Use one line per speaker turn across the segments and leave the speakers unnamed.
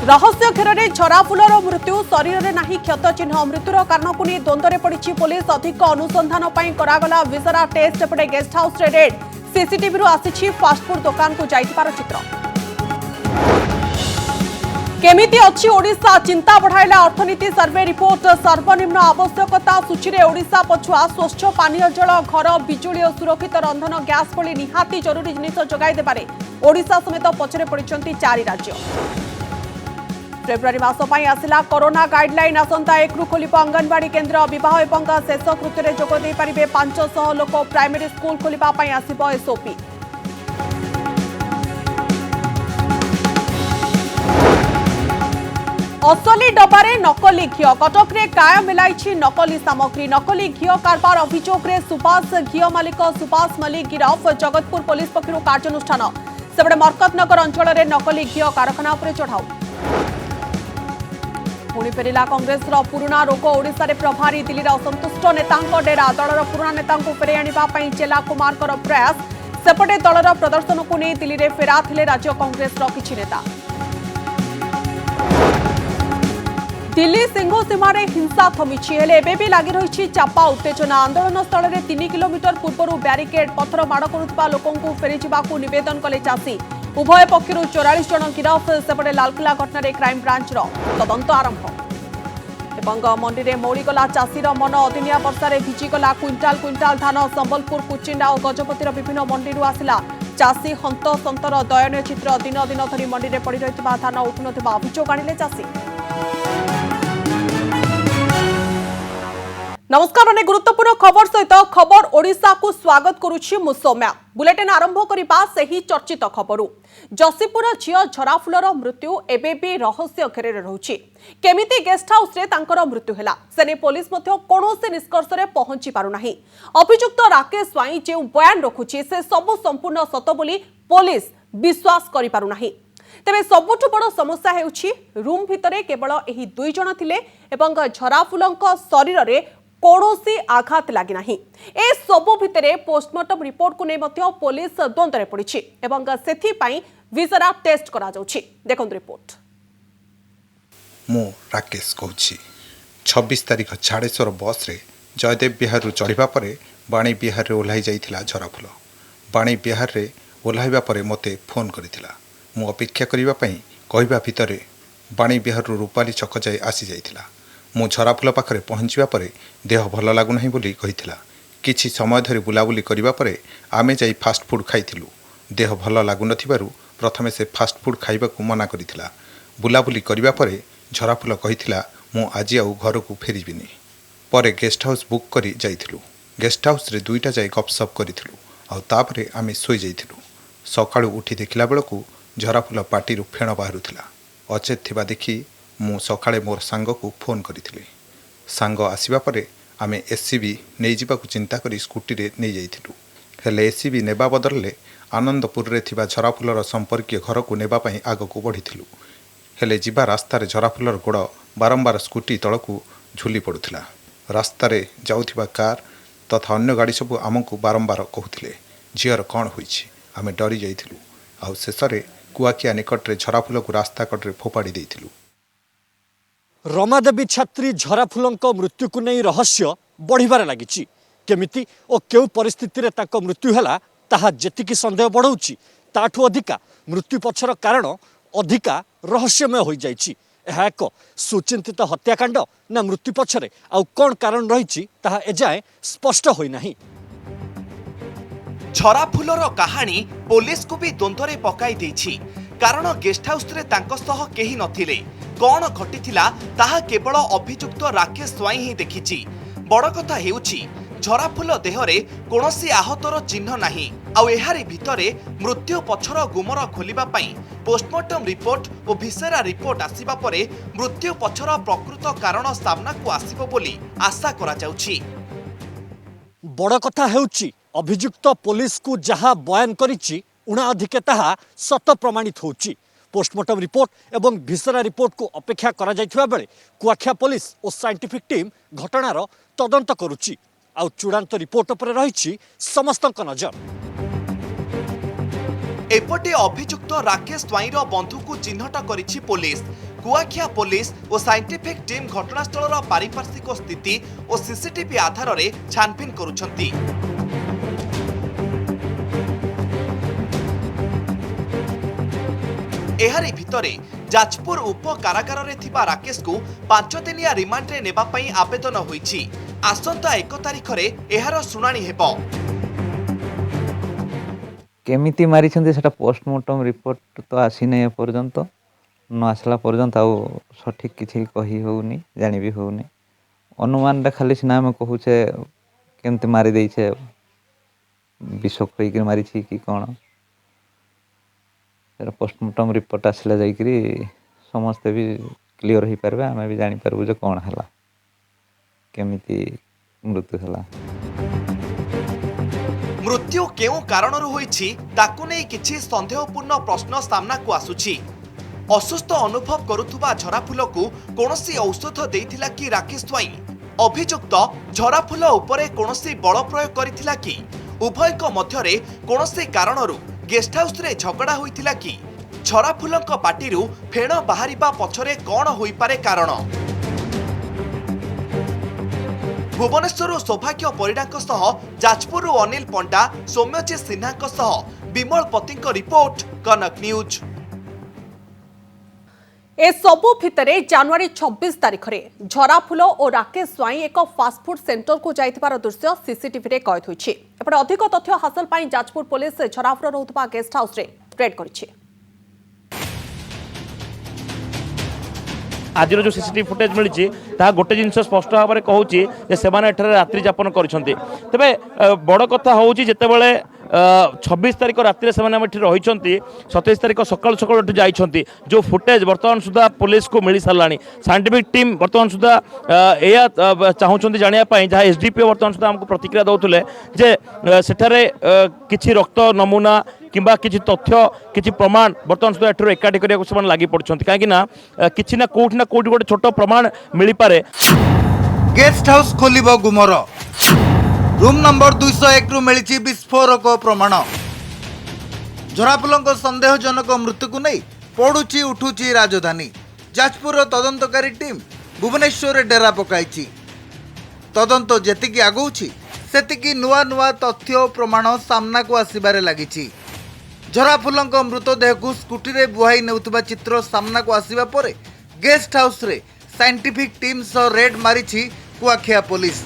रहस्य घेर में झराफुलर मृत्यु शरीर में नहीं क्षत चिन्ह मृत्युर कारण को नहीं द्वंद्व पड़ी पुलिस अधिक अनुसंधान करागला विसरा टेस्ट एपटे गेस्ट हाउस रेड सीसीटीवी आसी फास्टफुड दुकान को जाइथिबार चित्र केमिति अच्छी ओडिशा चिंता बढ़ाइला अर्थनीति सर्वे रिपोर्ट सर्वनिम्न आवश्यकता सूची में ओडिशा पछुआ स्वच्छ पानीय जल घर बिजुली और सुरक्षित रंधन गैस भली निहाती जरूरी जिनिस जोगाई देबारे ओडिशा समेत पछरे पड़िछंती 4 राज्य फेब्रुआरी मास आसिला कोरोना गाइडलाइन आसंता 1 रु खोलिब अंगनवाड़ी केन्द्र विवाह एवं शेष कृत्य जोग दे पारिबे 500 लोक प्राइमरी स्कूल खोलिबा पई आसिबो एसओपी असली डबारे नकली घी कटक रे कायम मिलाई नकली सामग्री नकली घी कारबार अभियोग रे सुभाष घी मालिक सुभाष मल्लिक गिरफ जगतपुर पुलिस पक्षर कार्यानुष्ठान सेपटे मरकतनगर अंचल में नकली घी कारखाना उपर चढ़ाऊ पुणी फेरिला कांग्रेस पुराणा रोग ओडिशा रे प्रभारी दिल्ली असंतुष्ट नेता डेरा दलर पुराणा नेता फेरे आने चेला कुमार प्रयास सेपटे दलर प्रदर्शन को नहीं दिल्ली में फेरा थे राज्य कांग्रेस किछि नेता दिल्ली सिंह सीमार हिंसा थमी एवं भी लगी रही चापा उत्तेजना आंदोलन स्थल में 3 किलोमीटर पूर्व ब्यारिकेड पथर माड़ करुवा लोक फेरी नवेदन कले चाषी उभय पक्षर 44 जन गिरफ सेपटे लालकिला घटन क्राइम ब्रांचर तदंत आरंभ एवं मंडी में मौड़ीगला चाषीर मन अदिनिया वर्षा भिजिगला क्विंटाल क्विंटाल धान संबलपुर कुचिंडा और गजपतिर विभिन्न मंडी आसिला चाषी हंत सतर दयनीय चित्र दिन दिन धरी मंडी में पड़ रही धान उठुन अभियोग आनिले चाषी। नमस्कार अनेक गुरुत्वपूर्ण खबर सहित खबर ओडिशा को स्वागत करुछि मु सौम्या बुलेटिन आरंभ करिबा सही चर्चित खबरु जसीपुर झियो झराफुलर मृत्यु एबे भी रहस्य घेरे रहुछि केमिति गेस्ट हाउस रे तांकर मृत्यु हैला सेने पुलिस मध्य कोनोसे निष्कर्ष रे पहुंची पारु नाही अभियुक्त राकेश स्वाई जे बयान रखुछि से सब संपूर्ण सत बोली पुलिस विश्वास करि पारु नाही तेबे सबुठु बड़ समस्या हेउछि रूम भितरे केवल एही 2 जण थिले एवं झराफुलंक शरीर रे कौनसी आघात लगी नाही ए सबु भितरे पोस्टमार्टम रिपोर्ट को नहीं पुलिस द्वंद्व पड़ी से विसरा टेस्ट करा जाउछि देखंत रिपोर्ट
मु राकेश कहूछि 26 तारिख छाड़ेश्वर बस रे जयदेव विहार चढ़ा पर बाणी विहार रे ओह्लाई जाइथिला झराफुल बाणी विहार रे ओह्लाइबा परे मते फोन करिथिला मु अपेक्षा करिबा पई कहिबा भितरे बाणी विहार रूपाली चक जाय आसी जाइथिला मु झराफुल पाखरे पहुँचवा पर देह भल लगुना बोली कहिथिला किछि समय धरी बुलाबुली करिबा परे आमे जाई फास्ट फूड खाइथिलु देह भल लागुनथिबारु प्रथमे से फास्ट फूड खाइबा को मना करिथिला बुलाबुली करिबा परे झराफुल कहिथिला मु आजि आउ घर को फेरिबिनी परे गेस्ट हाउस बुक करी जाइथिलु गेस्ट हाउस रे दुईटा जाई गपसप करिथिलु आउ तापरे आमे सोई जाइथिलु सकाळु उठी देखिला बेलकु झराफुल पार्टी रु फेण बाहरुथिला अचेत थिबा देखि मु सकाळे मोर सांग को फोन करिथिले सांग आसीबा परे आमे एससीबी नै जिबाकु चिंता करी स्कूटी रे नै जाइथिलु हेले एससीबी नेबा बदलले आनंदपुर रे थिबा झराफुलर संपर्कीय घर को नेबा पई आगो को बढ़िथिलु हेले जिबा रास्ता रे झराफुलर गोड़ बारंबार स्कूटी तळकु झुली पडुथिला रास्ता रे जाउथिबा कार तथा अन्य गाड़ी सब आमको बारंबार कहूथिले झियर कौन होईछि आमे डरी जाइथिलु आउ शेषरे कुआकिया निकट रे झराफुल को रास्ता कट रे फोपाड़ी देइथिलु
रमादेवी छात्री झराफुलंक मृत्यु को नहीं रहस्य बढ़िबार लागिछि केमिति ओ केउ परिस्थिति रे ताको मृत्यु हैला ताहा जेतिकी संदेह बढ़ौछि ताठू अधिका मृत्यु पछर कारण अधिका रहस्यमय होई जाइछि एहा एक सुचिंतित हत्याकांड ना मृत्यु पछरे आउ कोन कारण रहिछि ताहा एजाए स्पष्ट होई नाही
झराफुलर कहानी पुलिस को भी द्वंद्व पकाई देछि कारण गेस्ट हाउस रे तांको सह केही नथिले कौन घटिथिला ताहा केवल अभियुक्त राकेश स्वाई ही देखिछि बड़ कथा हेउछि झराफुल देहरे कोनोसी आहतर चिन्ह नाही आउ एहारी भितरे मृत्यु पछर गुमर खोलिबा पई पोस्टमार्टम रिपोर्ट और विसेरा रिपोर्ट आसीबा परे मृत्यु पछर प्रकृत कारण सामना को आसीबो बोली आशा करा जाउछि
बड़ कथा हेउछि अभियुक्त पुलिस को जहा बयान करिछि उणा अधिके ताहा सत प्रमाणित होउछि पोस्टमार्टम रिपोर्ट एवं विसेरा रिपोर्ट को अपेक्षा करा जाइथिबा बेले कुआखिया पुलिस और साइंटिफिक टीम घटनार तदंत करुछि आउ चूड़ांत रिपोर्ट पर रहिछि समस्तक नजर
एपटे अभियुक्त राकेश स्वाईर बंधु को चिन्हट करिछि पुलिस कुआखिया पुलिस और साइंटिफिक टीम घटनास्थल पारिपार्श्विक स्थिति और सीसीटीवी आधार में छानबीन करुछंती। एहारी भितरे जाजपुर उप कारागार रे थिबा राकेश को 5 दिनिया रिमांड रे नेबा पई आवेदन होईछि। आसंता 1 तारिख रे एहार सुनानी हेबो।
केमिति मारी सेटा पोस्टमार्टम रिपोर्ट तो आसी नहीं पर्यंत न आसला पर्यंत आउ सठिक किसी कही होनी जानी भी होनी अनुमान खाली सीना आम कहूचे केमती मारी देछे विष खोईक मारी कि कौन पोस्टमार्टम रिपोर्ट आसला जाइकरी समस्ते भी क्लियर हो पारे आम भी जानी पारबु जे कौन है केमिति मृत्यु है।
मृत्यु केउ कारणरू होईछि ताकु नै किछि संदेहपूर्ण प्रश्न सामना को आसुछि। असुस्थ अनुभव करुथुबा झराफुल को कोनोसी औषध देइथिला कि राकेश स्वाई? अभियुक्त झराफुल उपरे कोनोसी बल प्रयोग करिथिला कि? उभयक मध्यरे कोनोसी कारणरू गेस्ट हाउस रे झगड़ा होइथिला कि? झराफुलक पाटिरू फेण बाहरिबा पछरे कोन होई पारे कारण? भुवनेश्वर सौभाग्य परिडाक सह जाजपुर अनिल पंडा सौम्यजी सिन्हा सह विमल पति रिपोर्ट कनक न्यूज।
ए सबु भितरे जनवरी 26 तारिख रे झराफुल और राकेश स्वाई एक फास्टफुड सेंटर को जाइथिबार दृश्य सीसीटीवी रे कैद होइछि। एपटे अधिक तथ्य हासिल पाई जाजपुर पुलिस झराफुल रहउतबा गेस्ट हाउस रे रेड करिछि।
आज जो सीसीटीवी फुटेज मिली गोटे जिन स्पष्ट भाव में कहूँ से रात्रि जापन करें। तेरे बड़ कथा हूँ जितेबाला 26 तारिख राति से रही 27 तारिख सकाल सकाल जाइए जो फुटेज बर्तमान सुधा पुलिस को मिल सारा साइंटिफिक टीम बर्तमान सुधा या चाहूँ जानापी जहाँ एसडीपीओ बर्तमान सुधा आमको प्रतिक्रिया दौले जे सेठारे किछि रक्त नमूना किंबा किछि तथ्य किछि प्रमाण बर्तमान सुधा एठर एकाठी करने लगी पड़छन कहीं किछि ना कोठी गोटे छोट प्रमाण मिल पारे।
गेस्ट हाउस खोलिबो गुमर रूम नंबर 201 रु मिली विस्फोरक प्रमाण। झराफुलंक संदेहजनक मृत्यु को नहीं पड़ुची उठुची राजधानी। जाजपुर तदंतकारी टीम भुवनेश्वर डेरा पकाई तदंत जेतिकी आगौछि सेतिकी नुआ नुआ तथ्य प्रमाण सामना को आसिबारे लागिछि। झराफुलंक मृतदेह को स्कूटी रे बुहाई नेउतबा चित्र सामना को आसिबा परे गेस्ट हाउस रे साइंटिफिक टीम सह रेड मारिछि कुआखिया पुलिस।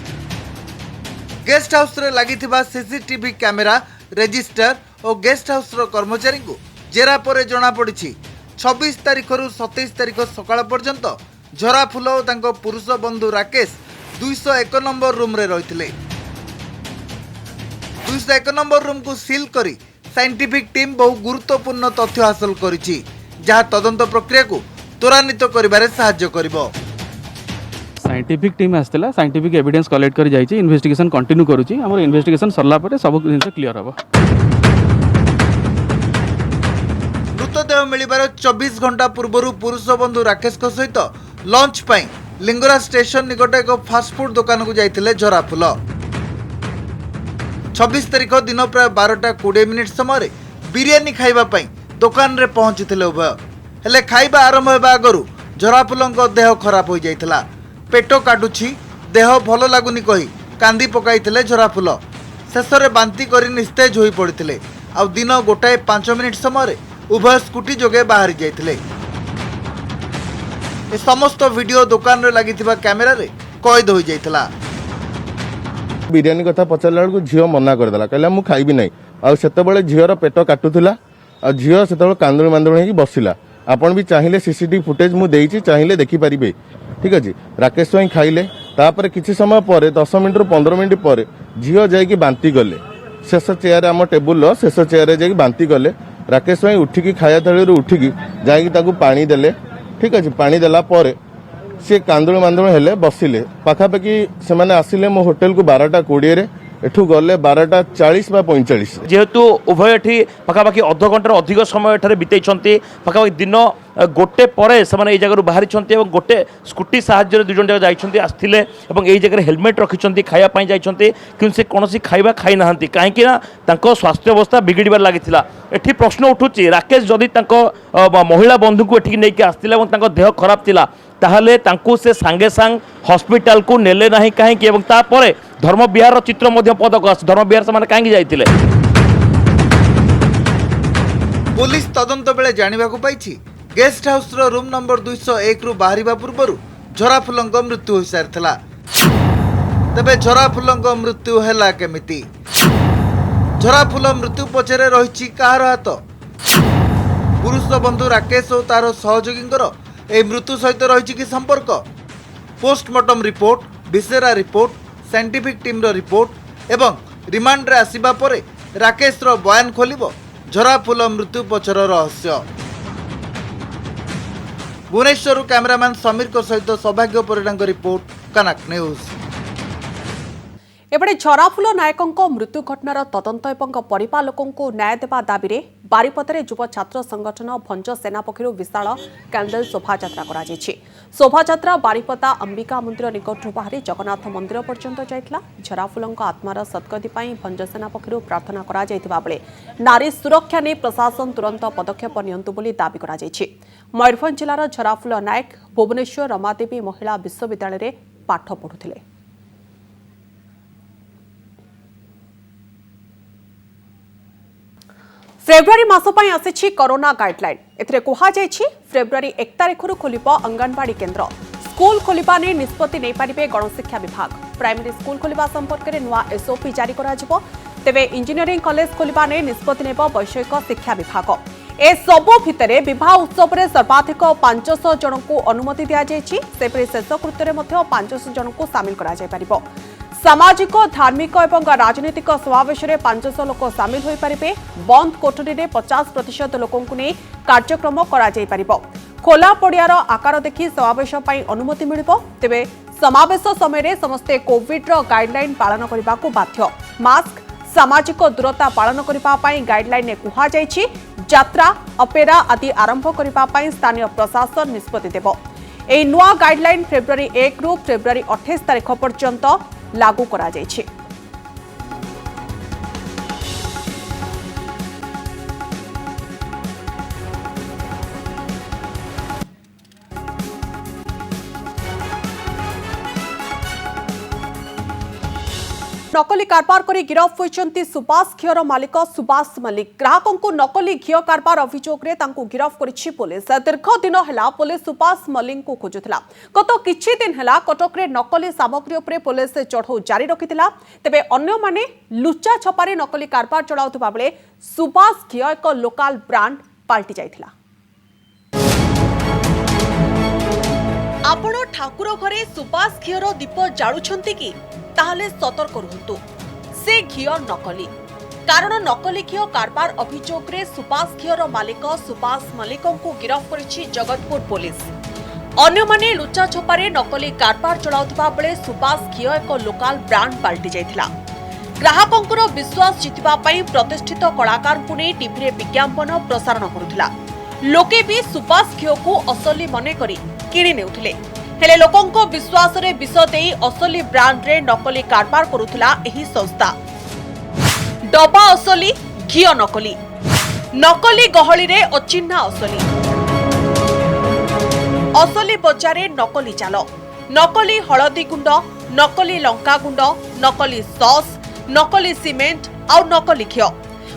गेस्ट हाउस रे लागिथिबा सीसीटीवी कैमेरा रजिस्टर और गेस्ट हाउस रो कर्मचारी को जेरा परे जना पड़िछि 26 तारिख रु 27 तारिख सकाळ पर्यंत झराफुल और तांको पुरुष बंधु राकेश 201 नंबर रूम रे रहिथिले। 201 नंबर रूम को सील करी साइंटिफिक टीम बहु गुरुत्वपूर्ण तथ्य हासिल करिछि जहाँ तदंत प्रक्रिया को त्वरान्वित करिबारे सहाय्य करिवो।
साइंटिफिक टीम आसला साइंटिफिक एविडेंस कलेक्ट कर जाइए इन्वेस्टिगेशन कंटिन्यू करुच्ची आम इन्वेस्टिगेशन सरला पर सब जिन क्लियर हम।
मृतदेह मिलिबार 24 घंटा पूर्व पुरुष बंधु राकेश सहित लंच पाई लिंगराज स्टेशन निकट एक फास्टफुड दुकान को जाइथिले झराफुल। 26 तारिख दिन प्राय 12:20 समय बिरियानी खाइबा पाई दुकान रे पहुंचीथिले उभय हेले खाइबा आरंभ हेबा आगरु झराफुलंक देह खराब हो जाइथिला। पेट काटुछि देह भल लगुनि कही कांदी पकाइथिले झराफुल। शेष में बांती करी निस्तेज हो पड़ते आ दिन 1:05 समय उभय स्कूटी जोगे बाहरी जाइथिले। ए समस्त वीडियो दुकान रे लागिथिबा कैमेरा रे कैद हो जाइथिला।
बिरियानी कथा पचारला बेलू झील मना करदेला कहला मु खाइबी नहीं आते झीर पेट काटुला आ झील से कांदुली मांदुली हो बसिला। आपण भी चाहिए सीसीटीवी फुटेज मुझे चाहिए देखिपारे ठीक अच्छे। राकेश स्वाई खाइले तापर किसी समय पर 10 मिनट रु 15 मिनट पर झील जाकि बांती गले शेष चेयर आम टेबुल शेष चेयर जाकि बांती गले। राकेश स्वाई उठिकी खाया थली उठिकी जाकि पानी देले ठीक अच्छे। पानी देला पर सी कांदुली मांदुली हेले बसिले पाखापाखि से आसिले मो होटेल को 12:20 एठू गले 12:40 बा 45
जेहेतु उभय एठी पाखापाखि अध घंटार अधिक समय एठारे बिताइछन्ति पाखापाखि दिन गोटे पर से जगह बाहरी गोटे स्कूटी साहाय्य दुई जन जाक जाइछन्ति आस्थिले एवं एई जगह हेलमेट रखिछन्ति खाइबा पई जाइछन्ति किंतु से कोनोसी खाइबा खाइ नाहंती काहेकि ना तांको स्वास्थ्य अवस्था बिगड़बार लागिथिला। एठी प्रश्न उठुची राकेश जदि तांको महिला बंधु को एठी नेकी आस्थिला एवं तांको देह खराब थिला ताहले तांको से सांगे सांग हॉस्पिटल को नेले नाही काहेकि एवं तापरे धर्म विहार चित्र मध्य पदक आस धर्म विहार से माने काहेकि जाइथिले।
पुलिस तदंत बेले जानिबाकू पाइछि गेस्ट हाउस रो रूम नंबर 201 रु बाहरिबा पूर्वरु झराफुलंक मृत्यु होई सारथिला। तबे झराफुलंक मृत्यु हैला केमिति? झराफुल मृत्यु पछरे रहिछि काहार हाथ? पुरुष बंधु राकेश और तार सहयोगींकर ए मृत्यु सहित रहिछि कि संपर्क? Postmortem report, viscera report, scientific team रो रिपोर्ट एवं रिमांड रे आसीबा परे राकेश रो बयान खोलिबो झराफुल मृत्यु पछर रहस्य। भुवनेश्वर कैमरामैन समीर को सहित सौभाग्य परिड़ा रिपोर्ट, कनक न्यूज।
एपटे झराफुल नायकों मृत्यु घटनार तदंत एवं परिवार लोकों न्याय देवा दाबी में बारिपदारे युव छात्र संगठन भंज सेना पक्षर विशाल कैंडल शोभायात्रा कर शोभायात्रा बारिपदा अंबिका मंदिर निकट बाहरी जगन्नाथ मंदिर पर्यंत जाइथिला। झराफुलों आत्मार सद्गति भंज सेना पक्षर प्रार्थना करा जाइथिबा बेले नारी सुरक्षा ने प्रशासन तुरंत पदक्षेप नियंतु बोली दाबी करा जाइछि। मयूरभंज जिलार झराफुल नायक भुवनेश्वर रमादेवी महिला विश्वविद्यालय में पाठ पढ़ुथिले। फेब्रुआरी मास पई आसीछि कोरोना गाइडलाइन। एथिरे कुहा जायछि फेब्रुआरी 1 तारिखरु खोलिबो अंगनवाड़ी केन्द्र। स्कूल खोलिबा ने निष्पत्ति नै पारिबे गणशिक्षा विभाग। प्राइमरी स्कूल खोलिबा संपर्क में नुआ एसओपी जारी करा जिवो। तेबे इंजीनियरिंग कॉलेज खोलिबा ने निष्पत्ति नेबो वैषयिक शिक्षा विभाग। ए सबो भितरे विवाह उत्सव रे सर्वाधिक 500 जन को अनुमति दिया जायछि। सेपरि शेषकृत्य रे मध्य 500 जन को शामिल करा जाय परिबो। सामाजिक, धार्मिक और राजनीतिक समावेश में 500 लोक सामिल हो पारे। बंद कोठरी में 50% लोकों को नहीं कार्यक्रम करा खोला पड़ियार आकार देखि समावेश अनुमति मिलिबो। तेबे समावेश समय समस्ते कोविड गाइडलाइन पालन करने को बाध्य। मास्क, सामाजिक दूरता पालन करने गाइडलाइन कुहा जायछि। यात्रा, अपेरा आदि आरंभ करने स्थानीय प्रशासन निष्पत्ति देव। एही नुआ गाइडलाइन फेब्रुआरी 1 रु फेब्रुआरी 28 तारिख पर्यंत लागू करा जायछि। नकली कारबार करी गिरफ होइचंती सुभाष घिओर मालिक सुभाष मल्लिक। ग्राहकों को नकली घिओ कारबार अभियोग रे तांको गिरफ करिछि पुलिस। दीर्घ दिन हेला पुलिस सुभाष मल्लिक को खोजुथिला। गत किछि दिन हेला कटक रे नकली सामग्री उपरे पुलिस चढ़ऊ जारी रखिथिला। तेबे अन्य माने लुचा छपारे नकली कारबार चलाउथबा बेले सुभाष घिओ एक लोकल ब्रांड पाल्टी जाइथिला। आपण ठाकुर घरे सुभाष घिओर दीप जाळुछंती कि ताहले सतर्क रुहतु। से घिओ नकली, कारण नकली घिओ कारबार अभियोग रे सुभाष घिओर मालिक सुभाष मल्लिकों को गिरफ करिछि जगतपुर पुलिस। अन्य माने लुचा छपारे नकली कारबार चलाउथबा बेले सुभाष घिओ एक लोकल ब्रांड पाल्टी जाइथिला। ग्राहकंकर विश्वास जितिबा पई प्रतिष्ठित कलाकार को नै टीवी रे विज्ञापन प्रसारण करुथिला। लोके भी सुभाष घिओ को असली मने करी किणी नेउथिले। हेले लोकों विश्वास रे विष देई असली ब्रांड रे नकली कारबार करुथिला एही संस्था। डबा असली, घिओ नकली। नकली गहली रे अचिन्हा असली। असली बजारे नकली चाल। नकली हळदी गुंड, नकली लंका गुंड, नकली सॉस, नकली सीमेंट आउ नकली घिओ।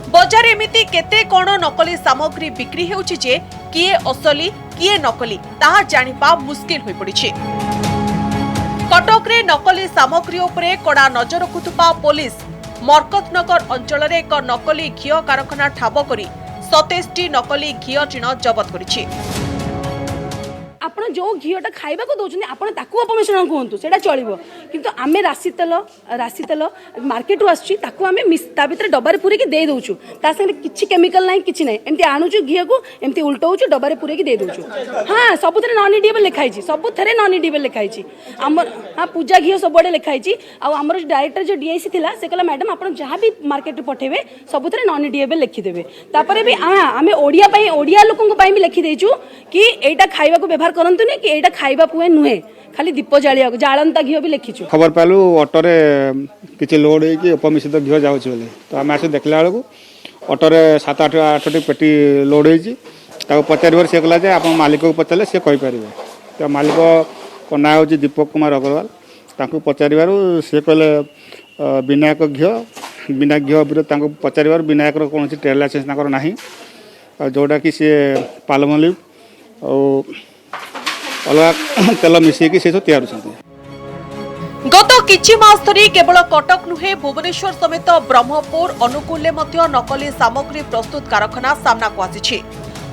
बजार एमिति केते कोण नकली सामग्री बिक्री हेउछि जे किए असली किए नकली ताहा जानिबा मुश्किल होई पड़िछि। कटक रे नकली सामग्री उपरे कड़ा नजर रखुथुबा पुलिस मरकतनगर अंचल रे एक नकली घिओ कारखाना ठाब करी 27टी नकली घिओ टिन जबत करिछि।
आपण जो घिओटा खाइबा को दोछन आपण ताकू अपमिश्रण कहंतु सेटा चलिबो किंतु आमे राशि तेल मार्केट आसुची ताकू आमे ता भितर डब्बारे पूरेकी दे दउछु ता संगे किछि केमिकल नाही किछि नाही एमती आणुछु घी को एमती उल्टौछु डब्बारे पूरेकी दे दउछु हाँ सबुथरे नॉन इडिएबल लिखाई छी सबुथरे नॉन इडिएबल लिखाई छी हमर हाँ पूजा घी सबडे लिखाई छी आ हमर डायरेक्टर जो डीआईसी थिला से कहला मैडम आपण जहां भी मार्केट रे पठेबे सबुथरे नॉन इडिएबल लिखि देबे तापरे भी आमे ओडिया लोकन को भी लिखि देछु कि एटा खाइबा को व्यवहार करंतु कि एटा खाइबा पुए नुहे खाली दीप जालिया जालंता घी भी लिखिछु
खबर पालू ऑटोरे किछि लोड है कि अपमिश्रित घी जाउछ बोले तो आम आसे देखला बेलू ऑटोरे 7-8 पेटी लोड है ताको पचारिबार से कहला जे आपण मालिक को पचारले से कहि परिबे तो मालिक को ना हो दीपक कुमार अग्रवाल ताको पचारिबार से कहले विनायक घी विरोध ताको पचारिबार विनायक रो कोनोसी ट्रेड लाइसेंस नाकर नाही जोटा कि सी पालमलिव और अलग तेल मिसेकी से तैयार
गत किछि मास धरी केवल कटक नुहे भुवनेश्वर समेत ब्रह्मपुर अनुकूल नकली सामग्री प्रस्तुत कारखाना सामना को आसी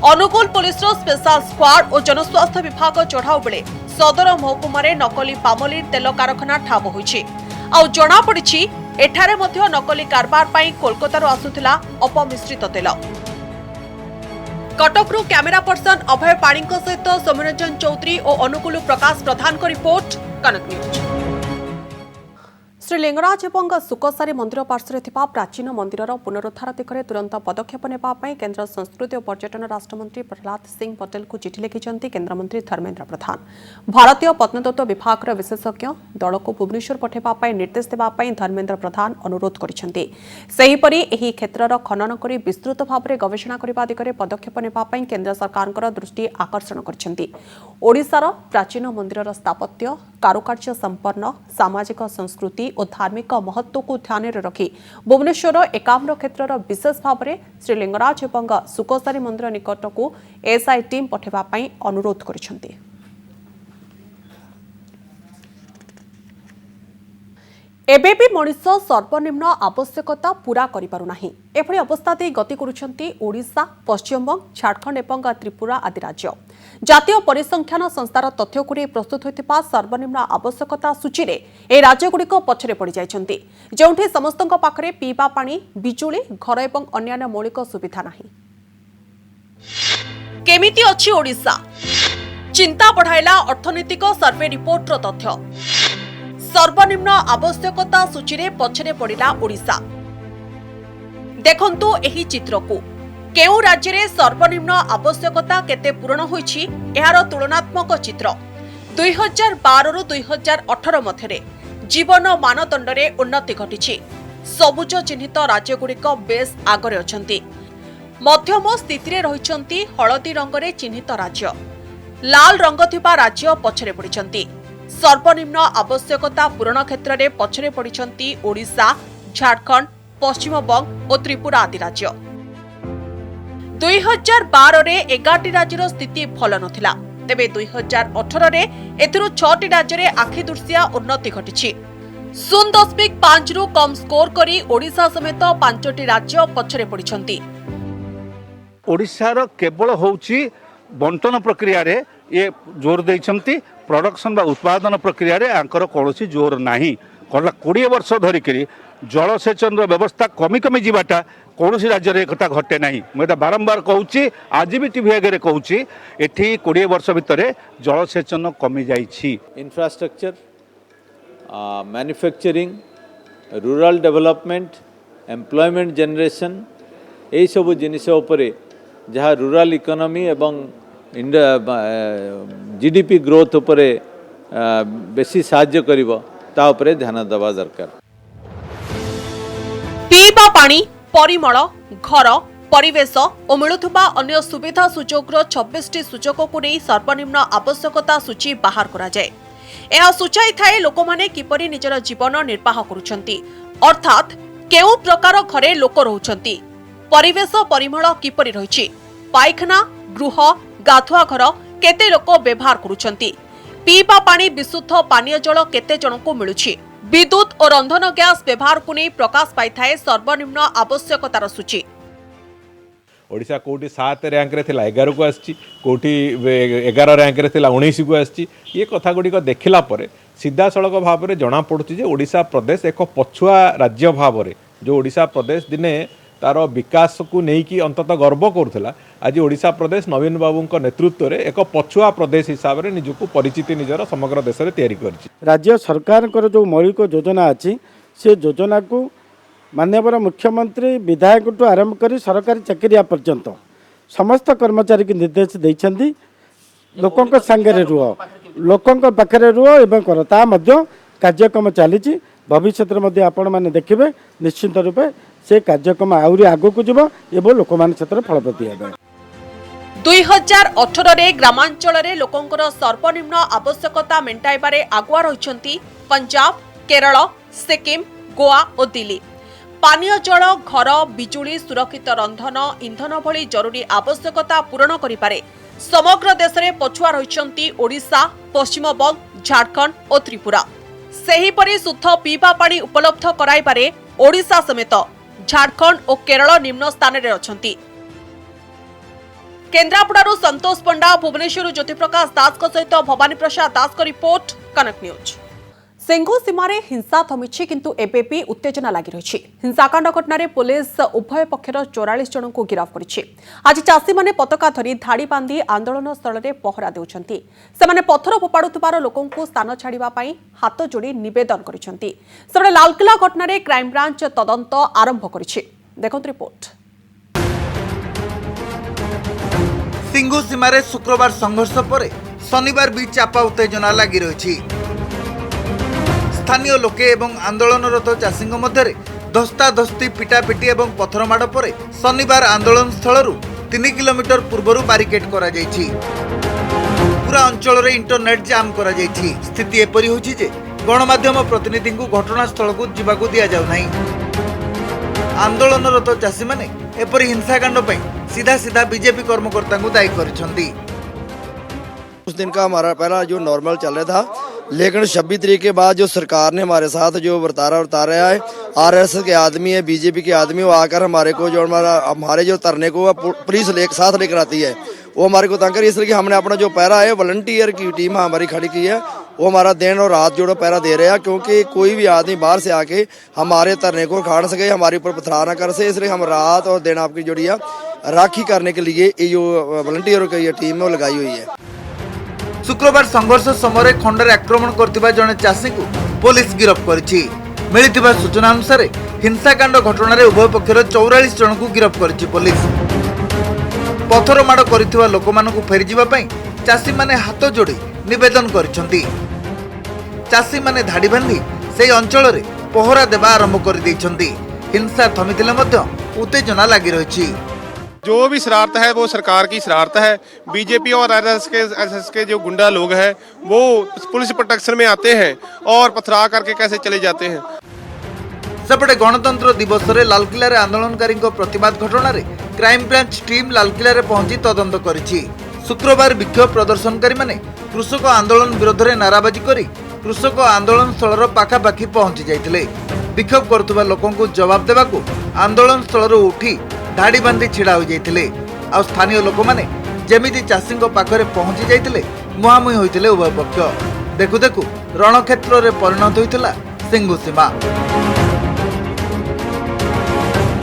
अनुकूल पुलिस स्पेशल स्क्वाड और जनस्वास्थ्य विभाग चढ़ाऊ बेले सदर महकुमार नकली पामोलिन तेल कारखाना ठाब होइछि आ जना पड़िछि एठारे मध्य नकली कारबार पई कोलकाता आसुथिला अपमिश्रित तेल। कटकरू कैमेरा पर्सन अभय पाणी सहित सौम्यरंजन चौधरी और अनुकूल प्रकाश प्रधान को रिपोर्ट कनक न्यूज। श्री लिंगराज एवं सुकसारी मंदिर पार्श्वे थिबा प्राचीन मंदिरर पुनरुद्धार दिगरे तुरंत पदक्षेप नेबा पई केंद्र संस्कृति और पर्यटन राष्ट्रमंत्री प्रहलाद सिंह पटेल को चिठी लिखिछन्ति केंद्रमंत्री धर्मेन्द्र प्रधान। भारतीय प्रत्नतत्व विभाग विशेषज्ञ दल को भुवनेश्वर पठेबा पई निर्देश देबा पई धर्मेन्द्र प्रधान अनुरोध करिछन्ति। सेहीपरि एही क्षेत्रर खनन करी विस्तृत भाव गवेषणा करबा दिगरे पदक्षेप नेबा पई केंद्र सरकारଙ୍କର दृष्टि आकर्षण करिछन्ति। ओडिशार प्राचीन मंदिरर स्थापत्य कारुकार्य संपन्न सामाजिक संस्कृति और धार्मिक महत्व को ध्यान में रखी भुवनेश्वर एकाम्र क्षेत्र विशेष भाव में श्री लिंगराज एवं सुकसारी मंदिर निकट को एसआई टीम पठेबा पई अनुरोध करिसेंति। एबे भी मनिष सर्वनिम्न आवश्यकता पूरा करि पारु नाही एभली अवस्था दे गति करुछंती ओडिशा पश्चिमबंग झारखंड एवं त्रिपुरा आदि राज्य। जातीय परिसंख्यान संस्थार तथ्य को प्रस्तुत होइतिबा सर्वनिम्न आवश्यकता सूची रे ए राज्यगुड़िक पछरे पड़ जाइछंती जेउठी समस्तक पाखरे पीवा पानी बिजुली घर एवं अन्यान्य मौलिक सुविधा नाही। केमिति अछि ओडिशा चिंता बढ़ाइला अर्थनैतिक सर्वे रिपोर्टर तथ्य सर्वनिम्न आवश्यकता सूची रे पछरे पड़िला ओडिशा। देखंतु एही चित्र को केउ राज्य रे सर्वनिम्न आवश्यकता केते पूर्ण होईछि एहार तुलनात्मक चित्र 2012 रु 2018 मध्यरे जीवन मानदंड रे उन्नति घटिछि। सबुज चिन्हित राज्यगुड़िक बेस आगरे अछंती। मध्यम स्थिति रे रहिछंती हळदी रंग रे चिन्हित राज्य। लाल रंग थिबा राज्य पछरे पड़िछंती। सर्वनिम्न आवश्यकता पूरण क्षेत्र में पछरे पड़िछंती ओडिशा झारखंड पश्चिमबंग और त्रिपुरा आदि राज्य। 2012 रे 11टी राज्यर स्थिति भल नथिला तेबे 2018 रे एथिरु 6टी राज्य रे आखि दुर्सिया उन्नति घटिछि। 0.5 रु कम स्कोर करी ओडिशा समेत 5टी राज्य पछरे पड़िछंती।
ओडिशार केवल होउची बंटन प्रक्रिया रे ये जोर देइछंती प्रोडक्शन बा उत्पादन प्रक्रिया रे आंकर कोनोसी जोर नाही। 20 वर्ष धरिकरी जलसेचन व्यवस्था कमी कमी जीवाटा कौन राज्य में एक घटे ना मुझे बारंबार कहूँ आज भी टीवी आगे कहूँ एटी 20 वर्ष भितर जलसेचन कमी जाइछि।
Infrastructure manufacturing rural development employment generation यही सब जिनिस उपरे जहाँ रूरल इकोनॉमी एवं जीडीपी ग्रोथ उपरे बेसी साहाय्य करिवो ता उपरे ध्यान देवा दरकार।
पीवा पानी परिमल घर परिवेश और मिलुथुबा अन्य सुविधा सुजोग 26टी सूचक को नहीं सर्वनिम्न आवश्यकता सूची बाहर करा जाए। यह सूचाई थाए लोक माने किपरि निजर जीवन निर्वाह करुछंती अर्थात केउ प्रकार घरे लोक रहउछंती परिवेश परिमल किपरि रहिछि पायखाना गृह गाधुआ घर केते लोक व्यवहार करुछंती पीवा पानी विशुद्ध पानीय जल केते जनकु मिलुछि विद्युत और रंधन गैस व्यवहार को नहीं प्रकाश पाई थाए सर्वनिम्न आवश्यकतार सूची।
ओडिशा कोटी 7 रैंक रे थिला 11 को आछि कोटी 11 रैंक रे थिला 19 को आछि ये कथा गुडी को देखिला परे सीधासलख भाव में जमापड़ी जे ओडिशा प्रदेश एक पछुआ राज्य भाव में जो ओडिशा प्रदेश दिने तार विकास को लेकिन अंततः गर्व करुला आज ओडिशा प्रदेश नवीन बाबू नेतृत्व में एक पछुआ प्रदेश हिसाब से निजक परिचिति निजर समग्र देश में तैयारी कर
राज्य सरकार जो मौलिक योजना अच्छी से योजना को माननीय मुख्यमंत्री विधायक ठू आरंभ कर सरकारी चाकरिया पर्यंत समस्त कर्मचारी की निर्देश देते लोकों सांगे रुह लोकों पाखे रुह एवं कर ता कार्यक्रम चली भविष्य में आपण मैंने देखिए निश्चित रूपे से कार्यक्रम आहरी आगू को जीव एवं लोक क्षेत्र फलप्रती हे
2018 ग्रामांचल रे लोकंकर सर्वनिम्न आवश्यकता मेंटाइबारे आगुआ रहिसंती पंजाब, केरल, सिक्किम, गोवा और दिल्ली। पानीय जल, घर, बिजुली, सुरक्षित रंधन, इंधन भली जरूरी आवश्यकता पूरण करिपारे समग्र देश में पछुआ रहिसंती ओडिशा, पश्चिम बंग, झारखंड और त्रिपुरा। सेहीपरि शुद्ध पीवा पानी उपलब्ध कराइबारे ओडिशा समेत झारखंड और केरल निम्न स्थान रे अछंती। केन्द्रापड़ारू संतोष पंडा, भुवनेश्वर ज्योतिप्रकाश दास सहित भवानी प्रसाद दास को रिपोर्ट, कनक न्यूज। सिंघु सीमार हिंसा थमिछि किंतु एबे भी उत्तेजना लगी रही। हिंसाकांड घटना पुलिस उभय पक्षर 44 जन को गिरफ्त करिछि। आज चाषी माने पताका धरी धाड़ी बांधी आंदोलन स्थल में पहरा देउछंती। सेमाने पत्थर फोपाडुथिबार लोकों को स्थान छाड़िबा पई हाथ जोड़ी निवेदन करिसेंती। सेबडे लालकिला घटना क्राइम ब्रांच तदंत आरंभ करिछि। देखंत रिपोर्ट।
सिंघु सीमार शुक्रवार संघर्ष पर शनिवार भी चापा उत्तेजना लगी रही। स्थानीय लोके एवं आंदोलनरत चाषी मध्य धस्ताधस्ती पिटापिटी और पथरमाड़ पर शनिवार आंदोलन स्थल 3 किलोमीटर पूर्व बारिकेड करा जायछि। पूरा अंचल रे इंटरनेट जाम करा जायछि। स्थिति एपरि होछि जे गणमाध्यम प्रतिनिधि को घटनास्थल को जीवाकू दिया जाउ नाही। आंदोलनरत चाषी माने एपरि हिंसाकांड पई सीधा सीधा बीजेपी कर्मकर्ता को दायी करिसंती।
उस दिन का हमारा पहला जो नॉर्मल चल रहा था, लेकिन 26 तारीख के बाद जो सरकार ने हमारे साथ जो बर्तारा है, आरएसएस के आदमी है, बीजेपी के आदमी, वो आकर हमारे को जो हमारे जो तरने को पुलिस साथ लेकर आती है, वो हमारे को तंग कर, इसलिए कि हमने अपना जो पैरा है वॉलंटियर की टीम हमारी खड़ी की है, वो हमारा दिन और रात जोड़ो पैरा दे रहे हैं, क्योंकि कोई भी आदमी बाहर से आके हमारे तरने को खाड़ सके, हमारे ऊपर पथराव ना कर सके, इसलिए हम रात और दिन आपकी जोड़ी राखी करने के लिए ये जो वॉलंटियरों की ये टीम है वो लगाई हुई है।
शुक्रवार संघर्ष समय खंडर आक्रमण करथिबा जने चाषी को पुलिस गिरफ्त करिछि। मिलिथिबा सूचना अनुसार हिंसाकांड घटना रे उभय पक्षर 44 जन को गिरफ्त करिछि पुलिस। पथरमाड़ करथिबा लोकमानकु फेरि जिबा पई चाषी माने हाथ जोड़ी निवेदन करिसंती। चाषी माने धाड़ी बांधी सेही अंचल रे पहरा देबा आरंभ कर दैछंती। हिंसा थमिथिले मध्य उत्तेजना लागि रहिछि।
जो भी शरारत है वो सरकार की शरारत है। बीजेपी और आरएसएस के जो गुंडा लोग हैं वो पुलिस प्रोटेक्शन में आते हैं और पथराव करके कैसे चले जाते हैं।
सेपटे गणतंत्र दिवस रे लालकिला रे आंदोलनकारी प्रतिबाद घटना रे क्राइम ब्रांच टीम लालकिला रे पहुंची तदंत करिछि। शुक्रवार विक्षोभ प्रदर्शनकारी माने कृषक आंदोलन विरोध में नाराबाजी करी कृषक आंदोलन स्थल पाखापाखि पहुंची जाइतिले। विक्षोभ करुवा लोकों को जवाब देवाकू आंदोलन स्थल उठी धाड़ी बांधी छिड़ा हो जाइतिले। आ स्थानीय लोक माने जेमिति चाषी पाखरे पहुंची जाइतिले मुहांमुही होइतिले उभय पक्ष। देखु देखु रणक्षेत्र रे परिणत होइतिला सिंघु सीमा।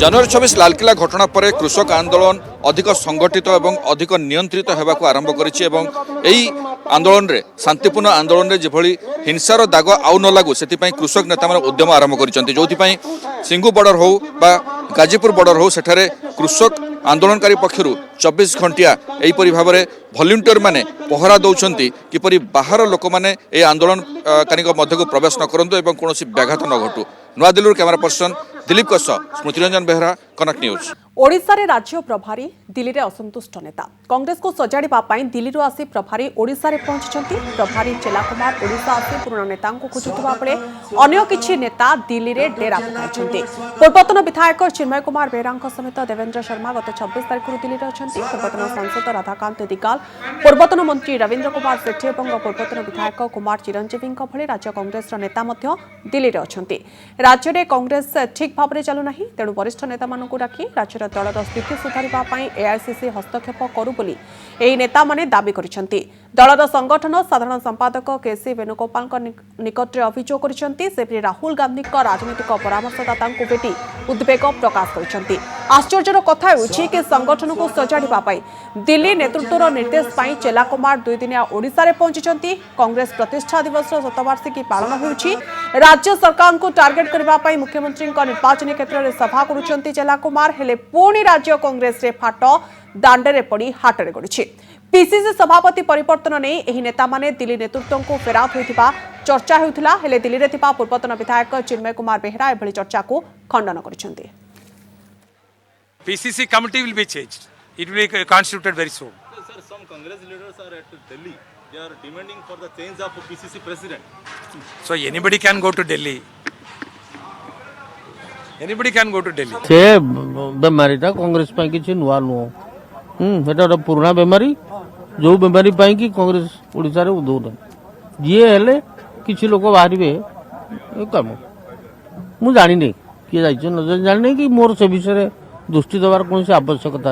जनवरी 26 लालकिला घटना पर कृषक आंदोलन अधिक संगठित एवं अधिक नियंत्रित होगाक आरंभ करिछि एवं एही आंदोलन रे शांतिपूर्ण आंदोलन रे जेभली हिंसार दाग आउ न लागू सेतिपई कृषक नेता माने उद्यम आरंभ करिसंती। जोथिपई सिंघु बॉर्डर हो बा गाजीपुर बॉर्डर हो सेठारे कृषक आंदोलनकारी पक्षरु 24 घंटिया एहीपरि भाबरे वॉलंटियर माने पहरा दउछंती किपरि बाहर लोक माने ए आंदोलनकारी मध्य को प्रवेश न करंतु एवं कोनोसी व्याघात न घटू। नवा दिल्ली कैमरा पर्सन दिलीप कस, स्मृति रंजन बेहरा, कनक न्यूज।
ओडिशा रे राज्य प्रभारी दिल्ली रे असंतुष्ट नेता कांग्रेस को सजाड़िबा पई दिल्ली रो आसी प्रभारी ओडिशा रे पहुंचछंती। प्रभारी चेला कुमार ओडिशा आसी पुराना नेता को खोजुथबा बेले अन्य किछि नेता दिल्ली रे डेरा पकाइछंती। पूर्वतन विधायक चिन्मय कुमार बेहरांक समेत देवेंद्र शर्मा गत 26 तारिख रु दिल्ली रे अछंती। पूर्वतन सांसद राधाकांत दिगाल, पूर्वतन मंत्री रविंद्र कुमार सेठी और पूर्वतन विधायक कुमार चिरंजीवींक भली राज्य कांग्रेस नेता मध्य दिल्ली रे अछंती। राज्य रे कांग्रेस ठीक भाव में चलु नाही, तेणु वरिष्ठ नेता मानकु डाकी राज्यर दलर स्थिति सुधारिबा पई एआईसीसी हस्तक्षेप करू बोली एही नेता माने दाबी करिसंती। दलर संगठन साधारण संपादक केसी वेणुगोपाल निकट में अभियोग कर राहुल गांधी राजनीतिक परामर्शदाता भेटी उद्वेग प्रकाश कर आश्चर्यर कथा कि संगठन को सजाड़ा दिल्ली नेतृत्वर निर्देश पर चेला कुमार 2 दिनिया ओडिशा रे पहुंची कांग्रेस प्रतिष्ठा दिवस शतवार्षिकी पालन होउछि राज्य सरकार को टार्गेट करने मुख्यमंत्री निर्वाचन क्षेत्र में सभा करुछंती चेला कुमार हेले पुणी राज्य कांग्रेस रे फाट दांडे पड़ी हाटरे गड़ी पीसीसी सभापति परिवर्तन नहीं एही नेता माने दिल्ली नेतृत्व को फेरात होइथिबा चर्चा हेउथिला हेले दिल्ली रे थिबा पूर्वतन विधायक चिन्मय कुमार बेहरा एभली चर्चा को खंडन करिसेंती।
PCC committee will be changed. It will be constituted very soon.
Sir, some Congress leaders are at Delhi. They are demanding for the change of PCC president.
So anybody can go to Delhi. Anybody can go to Delhi.
से बेमारीटा कांग्रेस ପାଇଁ କିଛି ନୂଆ ନୁହଁ ଏଟା ଗୋଟେ ପୁରୁଣା ବେମାରୀ ଯୋଉ ବେମାରୀ ପାଇଁ କି କଂଗ୍ରେସ ଓଡ଼ିଶାରେ ଉଦଉନି ଯିଏ ହେଲେ କିଛି ଲୋକ ବାହାରିବେ ଏ କାମ ମୁଁ ଜାଣିନି କିଏ ଯାଇଛ ନ ଜାଣିନି କି ମୋର ସେ ବିଷୟରେ ଦୃଷ୍ଟି ଦେବାର କୌଣସି ଆବଶ୍ୟକତା